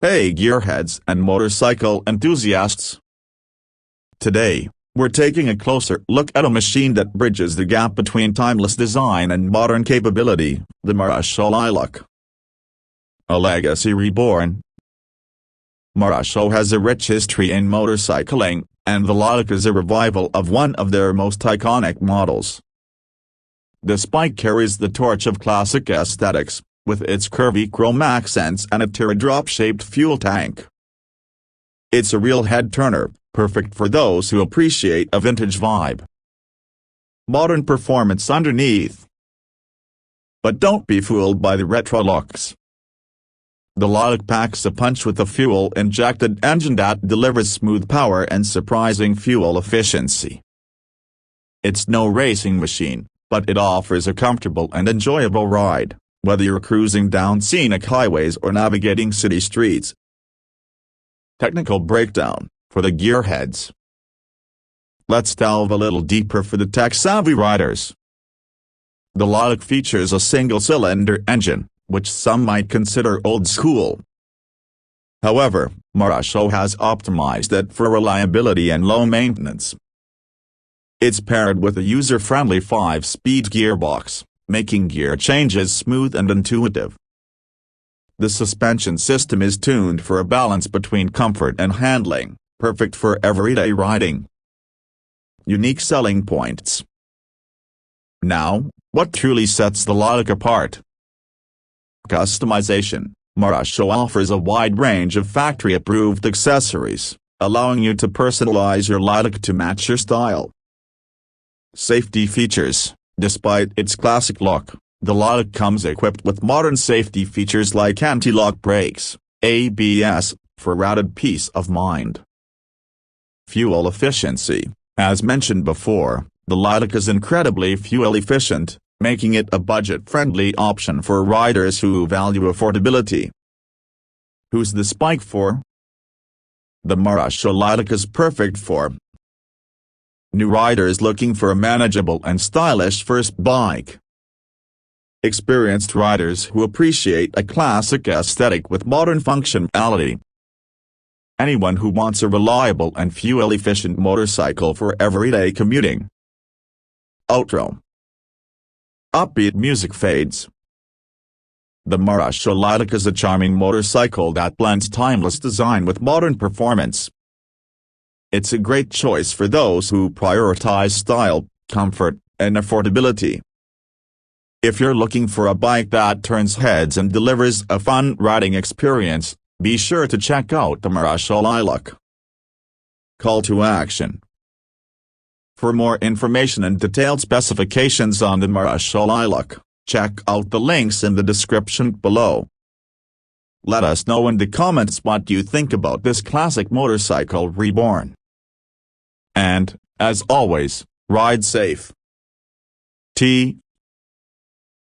Hey gearheads and motorcycle enthusiasts! Today, we're taking a closer look at a machine that bridges the gap between timeless design and modern capability, the Marusho Lilac. A legacy reborn. Marusho has a rich history in motorcycling, and the Lilac is a revival of one of their most iconic models. This bike carries the torch of classic aesthetics, with its curvy chrome accents and a teardrop-shaped fuel tank. It's a real head-turner, perfect for those who appreciate a vintage vibe. Modern performance underneath. But don't be fooled by the retro looks. The Lilac packs a punch with a fuel-injected engine that delivers smooth power and surprising fuel efficiency. It's no racing machine, but it offers a comfortable and enjoyable ride, whether you're cruising down scenic highways or navigating city streets. Technical breakdown, for the gearheads. Let's delve a little deeper for the tech-savvy riders. The Lilac features a single-cylinder engine, which some might consider old school. However, Marusho has optimized it for reliability and low maintenance. It's paired with a user-friendly 5-speed gearbox, making gear changes smooth and intuitive. The suspension system is tuned for a balance between comfort and handling, perfect for everyday riding. Unique selling points. Now, what truly sets the Lilac apart? Customization. Marusho offers a wide range of factory-approved accessories, allowing you to personalize your Lilac to match your style. Safety features. Despite its classic look, the Lilac comes equipped with modern safety features like anti-lock brakes, ABS, for added peace of mind. Fuel efficiency. As mentioned before, the Lilac is incredibly fuel efficient, making it a budget-friendly option for riders who value affordability. Who's this bike for? The Marusho Lilac is perfect for new riders looking for a manageable and stylish first bike. Experienced riders who appreciate a classic aesthetic with modern functionality. Anyone who wants a reliable and fuel-efficient motorcycle for everyday commuting. Outro. Upbeat music fades. The Marusho Lilac is a charming motorcycle that blends timeless design with modern performance. It's a great choice for those who prioritize style, comfort, and affordability. If you're looking for a bike that turns heads and delivers a fun riding experience, be sure to check out the Marusho Lilac. Call to action. For more information and detailed specifications on the Marusho Lilac, check out the links in the description below. Let us know in the comments what you think about this classic motorcycle reborn. And, as always, ride safe. T.